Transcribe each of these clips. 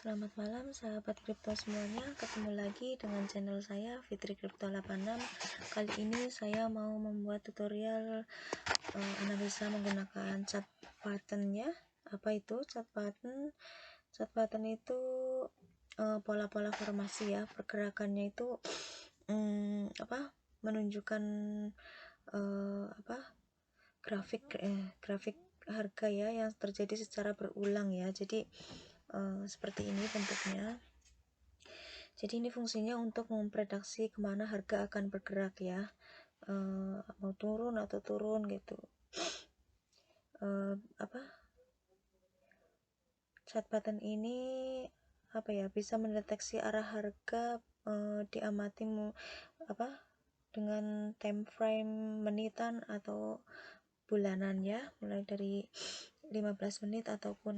Selamat malam sahabat kripto semuanya, ketemu lagi dengan channel saya Fitri Kripto 86. Kali ini saya mau membuat tutorial analisa menggunakan chart pattern ya. Apa itu chart pattern? Chart pattern itu pola-pola formasi ya, pergerakannya itu menunjukkan grafik harga ya yang terjadi secara berulang ya. Jadi seperti ini bentuknya. Jadi ini fungsinya untuk memprediksi kemana harga akan bergerak ya, mau turun atau turun gitu. Chart pattern ini bisa mendeteksi arah harga, diamati dengan time frame menitan atau bulanan ya, mulai dari 15 menit ataupun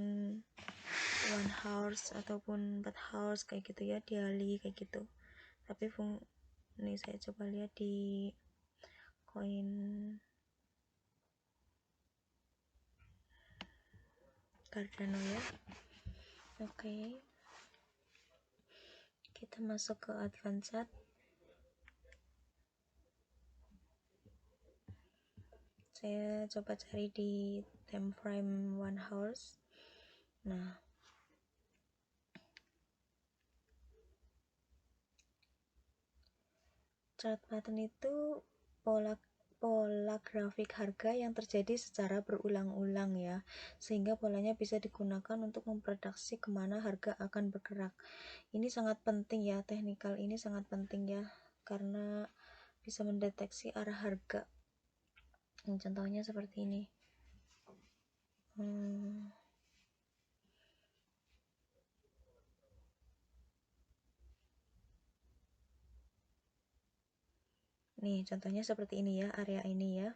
1 hours ataupun 4 hours kayak gitu ya, daily kayak gitu. Tapi ini saya coba lihat di koin Cardano ya. Oke. Kita masuk ke advanced chart. Saya coba cari di time frame 1 hours. Nah, chart pattern itu pola grafik harga yang terjadi secara berulang-ulang ya, sehingga polanya bisa digunakan untuk memprediksi kemana harga akan bergerak. Ini sangat penting ya, teknikal ini sangat penting ya, karena bisa mendeteksi arah harga. Contohnya seperti ini. Nih contohnya seperti ini ya, area ini ya,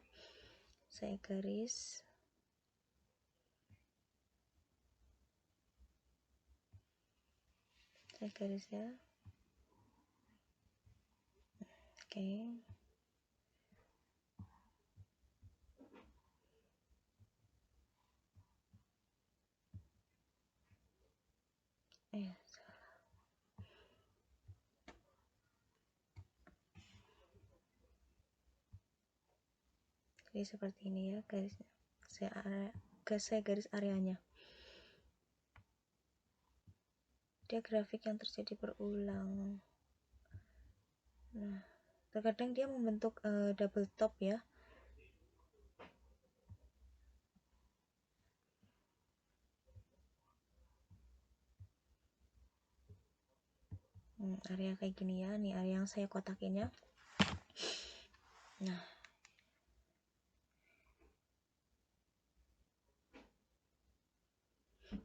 saya garis ya. Oke. Jadi seperti ini ya garisnya. Saya garis areanya. Dia grafik yang terjadi berulang. Nah, terkadang dia membentuk double top ya. Area kayak gini ya, nih area yang saya kotakin ya. Nah,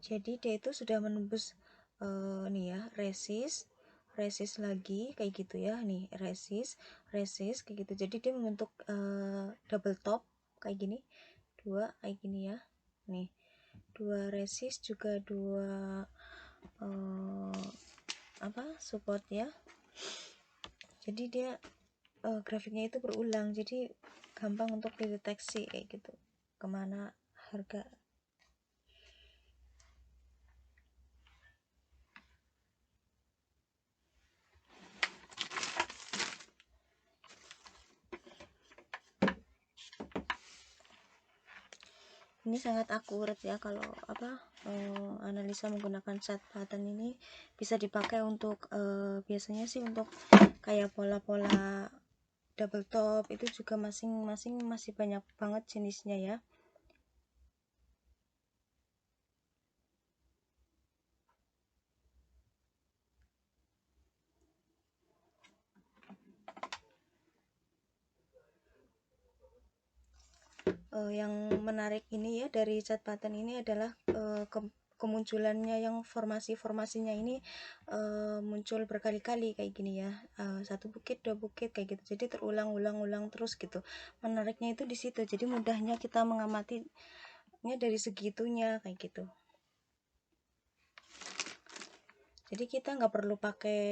jadi dia itu sudah menembus nih ya, resist lagi kayak gitu ya, nih resist kayak gitu. Jadi dia membentuk double top kayak gini, dua kayak gini ya, nih dua resist juga dua support ya. Jadi dia grafiknya itu berulang, jadi gampang untuk dideteksi kayak gitu kemana harga. Ini sangat akurat ya, kalau analisa menggunakan chart pattern ini bisa dipakai untuk biasanya sih untuk kayak pola-pola double top itu juga masing-masing masih banyak banget jenisnya ya. Yang menarik ini ya dari chart pattern ini adalah kemunculannya yang formasinya ini muncul berkali-kali kayak gini ya, satu bukit dua bukit kayak gitu, jadi terulang-ulang terus gitu. Menariknya itu di situ, jadi mudahnya kita mengamatinya dari segitunya kayak gitu. Jadi kita nggak perlu pakai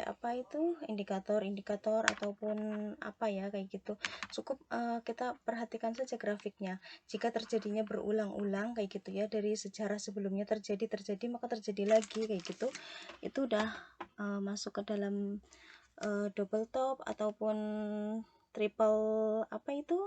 apa itu indikator ataupun apa ya kayak gitu. Cukup kita perhatikan saja grafiknya. Jika terjadinya berulang-ulang kayak gitu ya, dari sejarah sebelumnya terjadi maka terjadi lagi kayak gitu. Itu udah masuk ke dalam double top ataupun triple apa itu.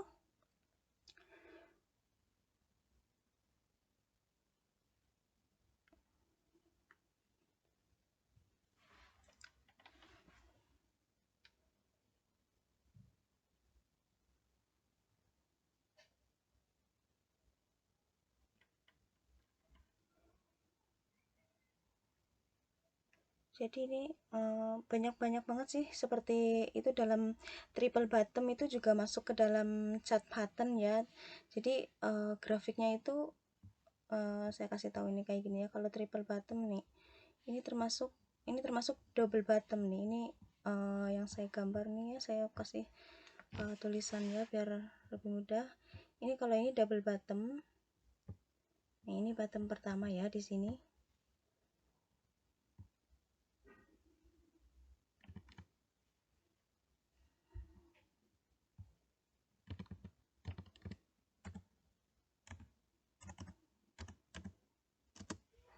Jadi ini banyak-banyak banget sih seperti itu. Dalam triple bottom itu juga masuk ke dalam chart pattern ya. Jadi grafiknya itu saya kasih tahu ini kayak gini ya. Kalau triple bottom nih, ini termasuk double bottom nih. Ini yang saya gambar nih ya, saya kasih tulisannya biar lebih mudah. Ini kalau ini double bottom. Nah, ini bottom pertama ya di sini.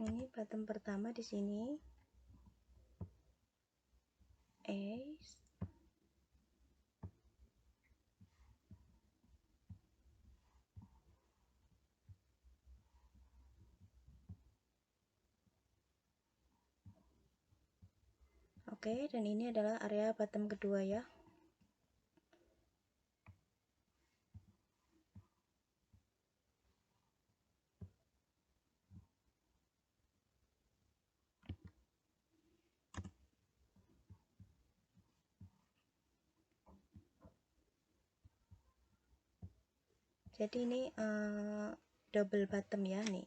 Ini bottom pertama di sini. Oke, dan ini adalah area bottom kedua ya. Jadi ini double bottom ya nih.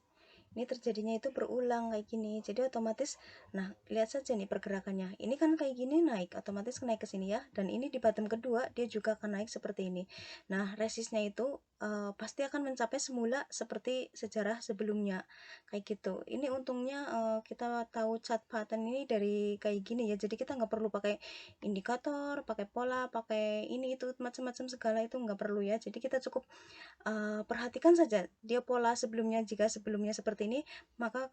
Ini terjadinya itu berulang kayak gini. Jadi otomatis, nah lihat saja nih pergerakannya. Ini kan kayak gini naik, otomatis naik ke sini ya. Dan ini di bottom kedua dia juga akan naik seperti ini. Nah resistnya itu pasti akan mencapai semula seperti sejarah sebelumnya kayak gitu. Ini untungnya kita tahu chart pattern ini dari kayak gini ya. Jadi kita nggak perlu pakai indikator, pakai pola, pakai ini itu macam-macam segala itu nggak perlu ya. Jadi kita cukup perhatikan saja dia pola sebelumnya. Jika sebelumnya seperti ini, maka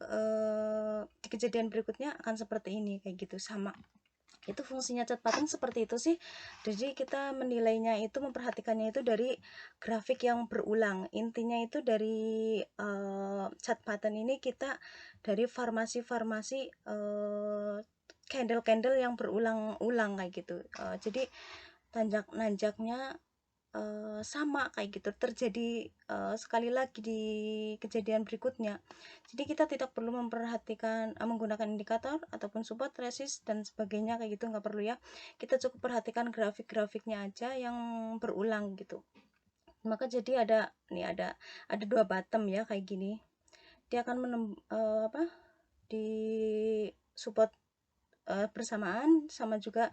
di kejadian berikutnya akan seperti ini kayak gitu. Sama itu fungsinya chart pattern seperti itu sih. Jadi kita menilainya itu, memperhatikannya itu dari grafik yang berulang. Intinya itu dari chart pattern ini kita dari farmasi candle-candle yang berulang-ulang kayak gitu. Jadi tanjak-nanjaknya sama kayak gitu terjadi sekali lagi di kejadian berikutnya. Jadi kita tidak perlu memperhatikan menggunakan indikator ataupun support, resist dan sebagainya kayak gitu, nggak perlu ya. Kita cukup perhatikan grafik-grafiknya aja yang berulang gitu. Maka jadi ada dua bottom ya kayak gini. Dia akan di support bersamaan, sama juga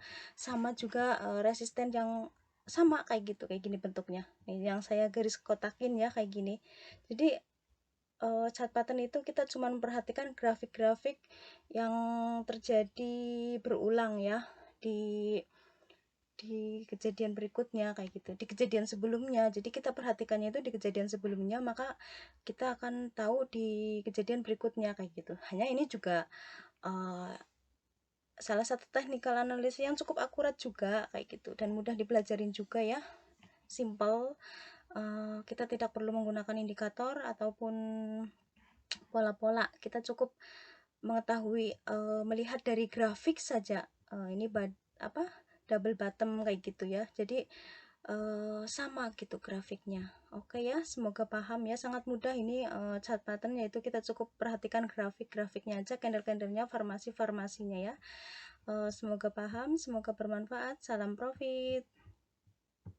resisten yang sama kayak gitu, kayak gini bentuknya nih yang saya garis kotakin ya kayak gini. Jadi chart pattern itu kita cuma memperhatikan grafik-grafik yang terjadi berulang ya di kejadian berikutnya kayak gitu, di kejadian sebelumnya. Jadi kita perhatikannya itu di kejadian sebelumnya, maka kita akan tahu di kejadian berikutnya kayak gitu. Hanya ini juga salah satu technical analysis yang cukup akurat juga kayak gitu, dan mudah dipelajarin juga ya, simple. Kita tidak perlu menggunakan indikator ataupun pola-pola, kita cukup mengetahui melihat dari grafik saja. Ini double bottom kayak gitu ya. Jadi sama gitu grafiknya. Oke ya, semoga paham ya. Sangat mudah ini chart pattern, yaitu kita cukup perhatikan grafik-grafiknya aja, candle-candlenya, farmasi-farmasinya ya. Semoga paham, semoga bermanfaat. Salam profit.